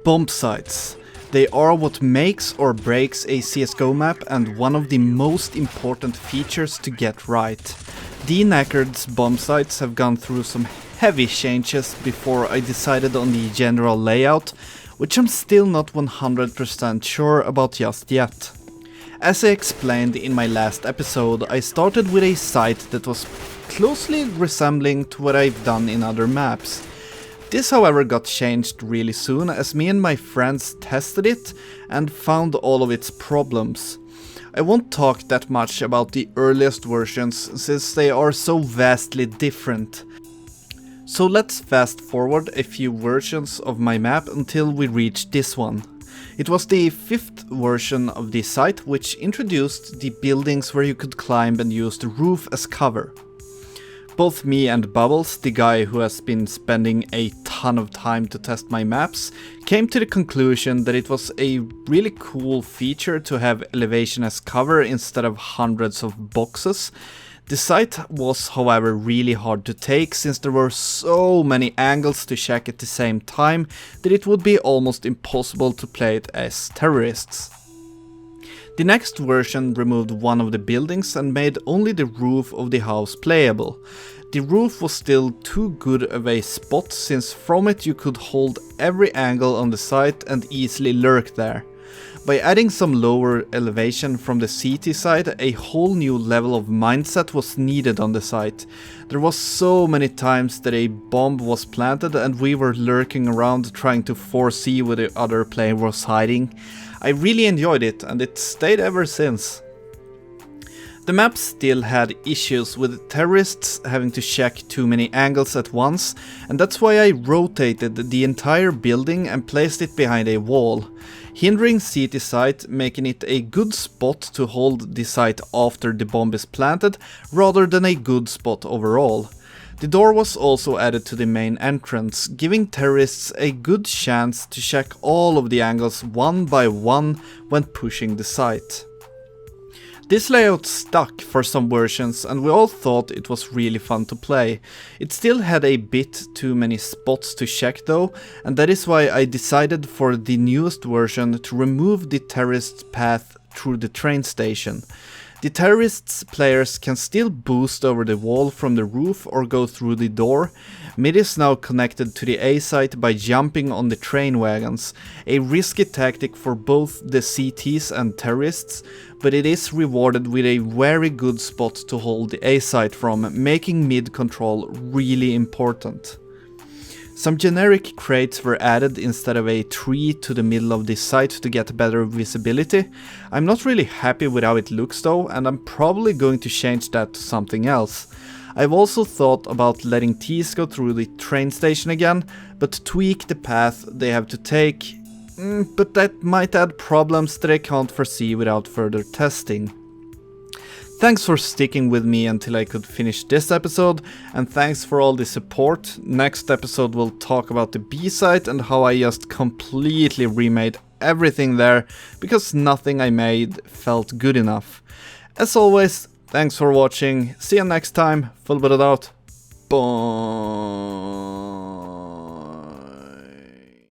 Bombsites. They are what makes or breaks a CSGO map and one of the most important features to get right. The Knackerd's bombsites have gone through some heavy changes before I decided on the general layout, which I'm still not 100% sure about just yet. As I explained in my last episode, I started with a site that was closely resembling to what I've done in other maps. This however got changed really soon as me and my friends tested it and found all of its problems. I won't talk that much about the earliest versions since they are so vastly different. So let's fast forward a few versions of my map until we reach this one. It was the 5th version of the site which introduced the buildings where you could climb and use the roof as cover. Both me and Bubbles, the guy who has been spending a ton of time to test my maps, came to the conclusion that it was a really cool feature to have elevation as cover instead of hundreds of boxes. The site was however really hard to take since there were so many angles to check at the same time that it would be almost impossible to play it as terrorists. The next version removed one of the buildings and made only the roof of the house playable. The roof was still too good of a spot since from it you could hold every angle on the site and easily lurk there. By adding some lower elevation from the CT side, a whole new level of mindset was needed on the site. There was so many times that a bomb was planted and we were lurking around trying to foresee where the other player was hiding. I really enjoyed it and it stayed ever since. The map still had issues with terrorists having to check too many angles at once, and that's why I rotated the entire building and placed it behind a wall, hindering CT site, making it a good spot to hold the site after the bomb is planted rather than a good spot overall. The door was also added to the main entrance, giving terrorists a good chance to check all of the angles one by one when pushing the site. This layout stuck for some versions and we all thought it was really fun to play. It still had a bit too many spots to check though, and that is why I decided for the newest version to remove the terrorist path through the train station. The terrorists players can still boost over the wall from the roof or go through the door. Mid is now connected to the A site by jumping on the train wagons, a risky tactic for both the CTs and terrorists, but it is rewarded with a very good spot to hold the A site from, making mid control really important. Some generic crates were added instead of a tree to the middle of this site to get better visibility. I'm not really happy with how it looks though, and I'm probably going to change that to something else. I've also thought about letting T's go through the train station again, but tweak the path they have to take, but that might add problems that I can't foresee without further testing. Thanks for sticking with me until I could finish this episode, and thanks for all the support. Next episode we'll talk about the B site and how I just completely remade everything there because nothing I made felt good enough. As always, thanks for watching, see you next time, Fullbordad out, boom.